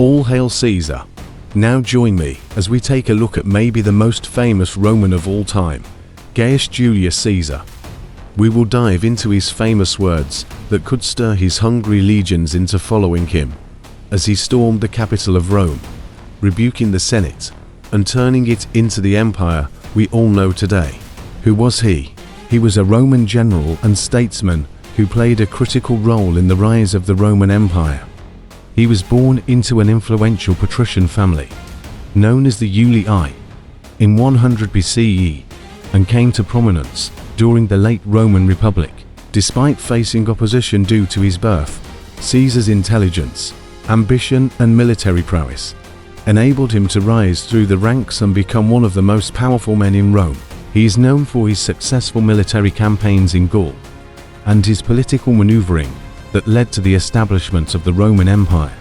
All hail Caesar! Now join me as we take a look at maybe the most famous Roman of all time, Gaius Julius Caesar. We will dive into his famous words that could stir his hungry legions into following him, as he stormed the capital of Rome, rebuking the Senate and turning it into the empire we all know today. Who was he? He was a Roman general and statesman who played a critical role in the rise of the Roman Empire. He was born into an influential patrician family, known as the Julii, in 100 BCE, and came to prominence during the late Roman Republic. Despite facing opposition due to his birth, Caesar's intelligence, ambition, and military prowess enabled him to rise through the ranks and become one of the most powerful men in Rome. He is known for his successful military campaigns in Gaul and his political maneuvering that led to the establishment of the Roman Empire.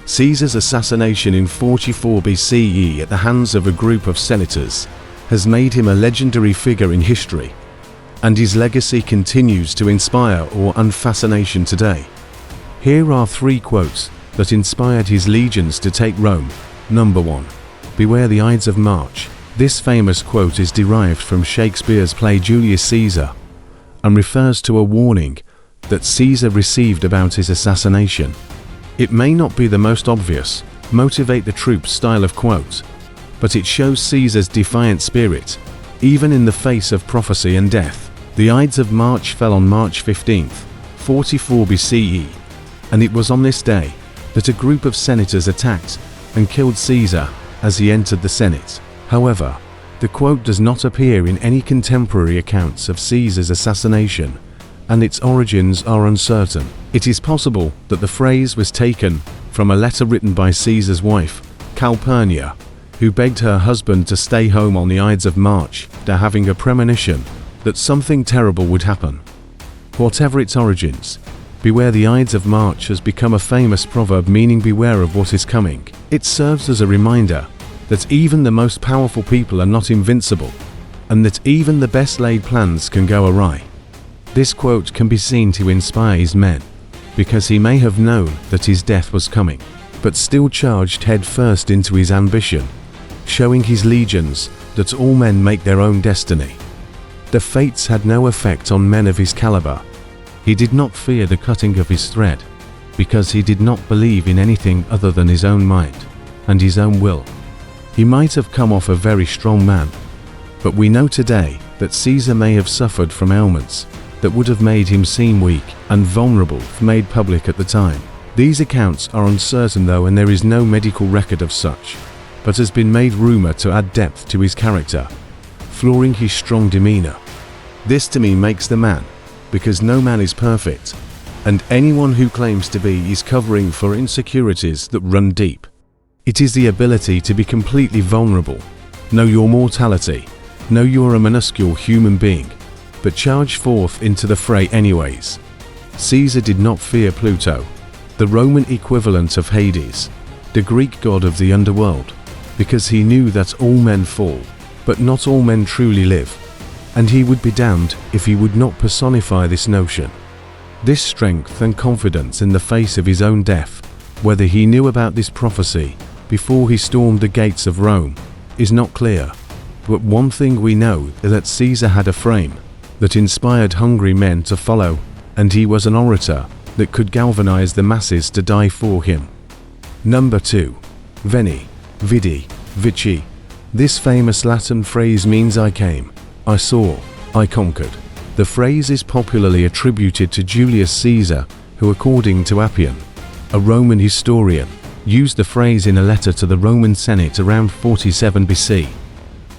Caesar's assassination in 44 BCE at the hands of a group of senators has made him a legendary figure in history, and his legacy continues to inspire awe and fascination today. Here are 3 quotes that inspired his legions to take Rome. Number 1. Beware the Ides of March. This famous quote is derived from Shakespeare's play Julius Caesar and refers to a warning that Caesar received about his assassination. It may not be the most obvious, motivate the troops style of quote, but it shows Caesar's defiant spirit, even in the face of prophecy and death. The Ides of March fell on March 15, 44 BCE, and it was on this day that a group of senators attacked and killed Caesar as he entered the Senate. However, the quote does not appear in any contemporary accounts of Caesar's assassination, and its origins are uncertain. It is possible that the phrase was taken from a letter written by Caesar's wife, Calpurnia, who begged her husband to stay home on the Ides of March after having a premonition that something terrible would happen. Whatever its origins, beware the Ides of March has become a famous proverb meaning beware of what is coming. It serves as a reminder that even the most powerful people are not invincible, and that even the best laid plans can go awry. This quote can be seen to inspire his men, because he may have known that his death was coming, but still charged head first into his ambition, showing his legions that all men make their own destiny. The fates had no effect on men of his caliber. He did not fear the cutting of his thread, because he did not believe in anything other than his own mind and his own will. He might have come off a very strong man, but we know today that Caesar may have suffered from ailments that would have made him seem weak and vulnerable if made public at the time. These accounts are uncertain though, and there is no medical record of such, but has been made rumor to add depth to his character, flooring his strong demeanor. This to me makes the man, because no man is perfect, and anyone who claims to be is covering for insecurities that run deep. It is the ability to be completely vulnerable, know your mortality, know you are a minuscule human being, but charge forth into the fray anyways. Caesar did not fear Pluto, the Roman equivalent of Hades, the Greek god of the underworld, because he knew that all men fall, but not all men truly live, and he would be damned if he would not personify this notion. This strength and confidence in the face of his own death, whether he knew about this prophecy before he stormed the gates of Rome, is not clear, but one thing we know is that Caesar had a frame that inspired hungry men to follow, and he was an orator that could galvanize the masses to die for him. Number 2. Veni, Vidi, Vici. This famous Latin phrase means I came, I saw, I conquered. The phrase is popularly attributed to Julius Caesar, who according to Appian, a Roman historian, used the phrase in a letter to the Roman Senate around 47 BC.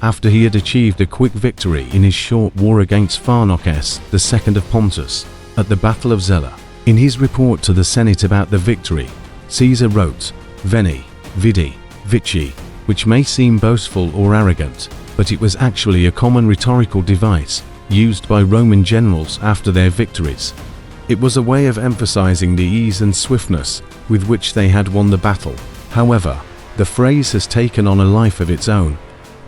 After he had achieved a quick victory in his short war against Pharnaces II of Pontus at the Battle of Zela. In his report to the Senate about the victory, Caesar wrote, Veni, Vidi, Vici, which may seem boastful or arrogant, but it was actually a common rhetorical device used by Roman generals after their victories. It was a way of emphasizing the ease and swiftness with which they had won the battle. However, the phrase has taken on a life of its own,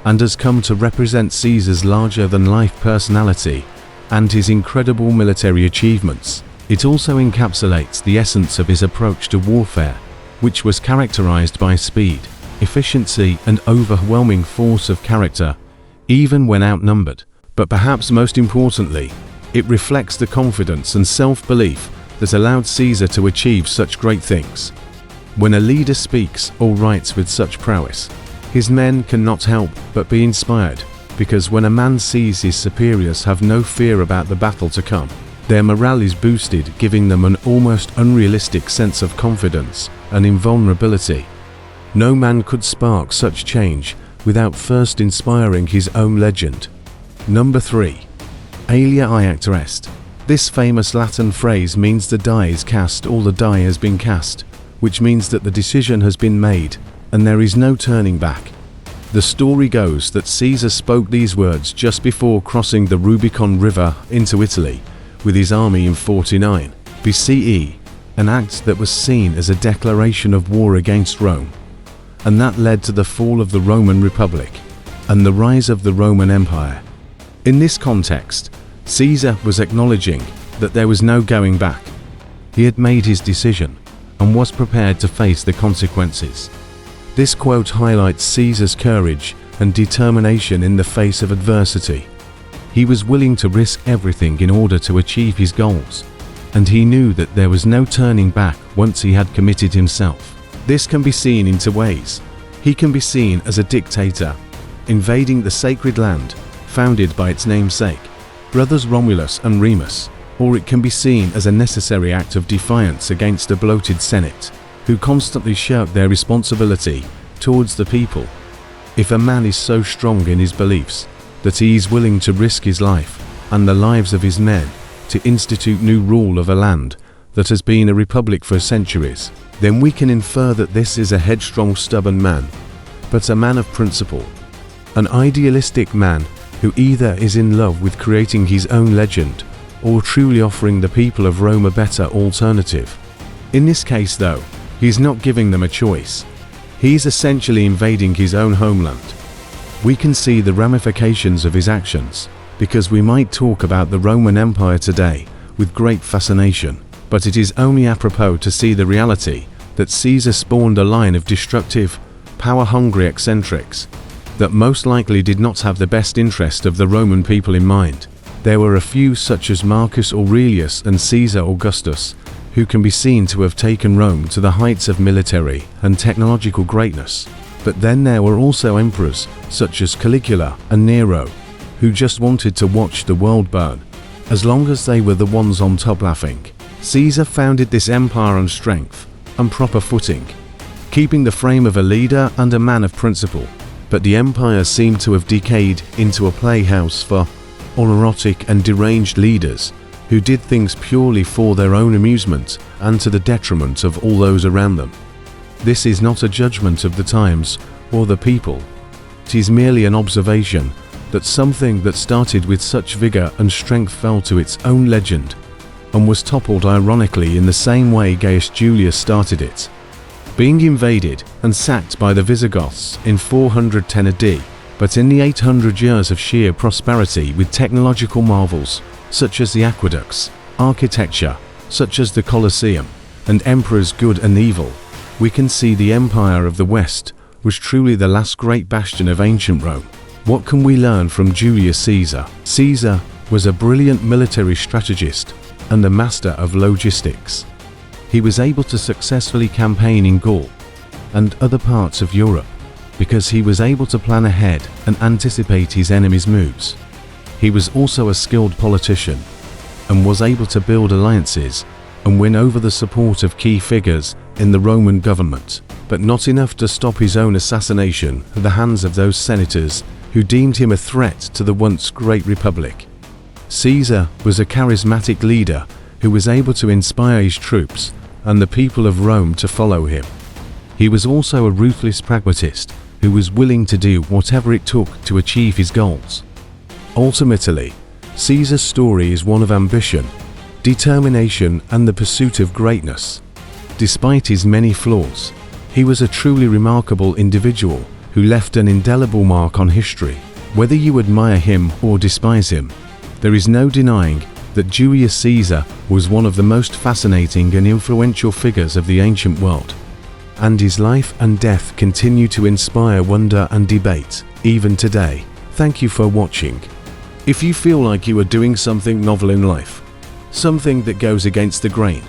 and has come to represent Caesar's larger-than-life personality and his incredible military achievements. It also encapsulates the essence of his approach to warfare, which was characterized by speed, efficiency, and overwhelming force of character, even when outnumbered. But perhaps most importantly, it reflects the confidence and self-belief that allowed Caesar to achieve such great things. When a leader speaks or writes with such prowess, his men cannot help but be inspired, because when a man sees his superiors have no fear about the battle to come, their morale is boosted, giving them an almost unrealistic sense of confidence and invulnerability. No man could spark such change without first inspiring his own legend. Number 3. Alia iacta est. This famous Latin phrase means the die is cast or the die has been cast, which means that the decision has been made and there is no turning back. The story goes that Caesar spoke these words just before crossing the Rubicon River into Italy with his army in 49 BCE, an act that was seen as a declaration of war against Rome, and that led to the fall of the Roman Republic and the rise of the Roman Empire. In this context, Caesar was acknowledging that there was no going back. He had made his decision and was prepared to face the consequences. This quote highlights Caesar's courage and determination in the face of adversity. He was willing to risk everything in order to achieve his goals, and he knew that there was no turning back once he had committed himself. This can be seen in two ways. He can be seen as a dictator, invading the sacred land founded by its namesake, brothers Romulus and Remus, or it can be seen as a necessary act of defiance against a bloated Senate, who constantly shirk their responsibility towards the people. If a man is so strong in his beliefs that he is willing to risk his life and the lives of his men to institute new rule of a land that has been a republic for centuries, then we can infer that this is a headstrong, stubborn man, but a man of principle, an idealistic man who either is in love with creating his own legend or truly offering the people of Rome a better alternative. In this case, though, he's not giving them a choice. He's essentially invading his own homeland. We can see the ramifications of his actions, because we might talk about the Roman Empire today with great fascination, but it is only apropos to see the reality that Caesar spawned a line of destructive, power-hungry eccentrics that most likely did not have the best interest of the Roman people in mind. There were a few, such as Marcus Aurelius and Caesar Augustus, who can be seen to have taken Rome to the heights of military and technological greatness. But then there were also emperors, such as Caligula and Nero, who just wanted to watch the world burn, as long as they were the ones on top laughing. Caesar founded this empire on strength and proper footing, keeping the frame of a leader and a man of principle. But the empire seemed to have decayed into a playhouse for neurotic and deranged leaders who did things purely for their own amusement and to the detriment of all those around them. This is not a judgment of the times or the people. It is merely an observation that something that started with such vigor and strength fell to its own legend and was toppled ironically in the same way Gaius Julius started it, being invaded and sacked by the Visigoths in 410 AD, but in the 800 years of sheer prosperity with technological marvels such as the aqueducts, architecture such as the Colosseum, and emperors good and evil, we can see the Empire of the West was truly the last great bastion of ancient Rome. What can we learn from Julius Caesar? Caesar was a brilliant military strategist and a master of logistics. He was able to successfully campaign in Gaul and other parts of Europe because he was able to plan ahead and anticipate his enemies' moves. He was also a skilled politician and was able to build alliances and win over the support of key figures in the Roman government, but not enough to stop his own assassination at the hands of those senators who deemed him a threat to the once great republic. Caesar was a charismatic leader who was able to inspire his troops and the people of Rome to follow him. He was also a ruthless pragmatist who was willing to do whatever it took to achieve his goals. Ultimately, Caesar's story is one of ambition, determination, and the pursuit of greatness. Despite his many flaws, he was a truly remarkable individual who left an indelible mark on history. Whether you admire him or despise him, there is no denying that Julius Caesar was one of the most fascinating and influential figures of the ancient world. and his life and death continue to inspire wonder and debate, even today. Thank you for watching. If you feel like you are doing something novel in life, something that goes against the grain,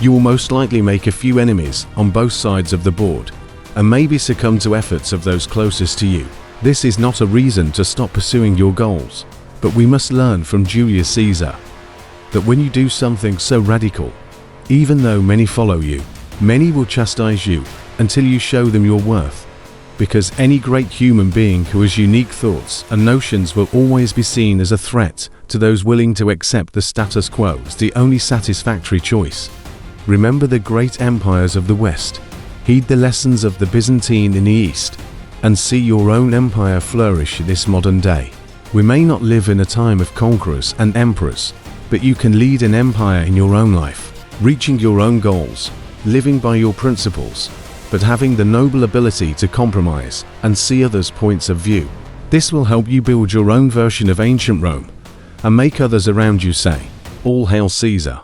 you will most likely make a few enemies on both sides of the board, and maybe succumb to efforts of those closest to you. This is not a reason to stop pursuing your goals, but we must learn from Julius Caesar that when you do something so radical, even though many follow you, many will chastise you until you show them your worth. Because any great human being who has unique thoughts and notions will always be seen as a threat to those willing to accept the status quo as the only satisfactory choice. Remember the great empires of the West, heed the lessons of the Byzantine in the East, and see your own empire flourish this modern day. We may not live in a time of conquerors and emperors, but you can lead an empire in your own life, reaching your own goals, living by your principles, but having the noble ability to compromise and see others' points of view. This will help you build your own version of ancient Rome and make others around you say, "All hail Caesar."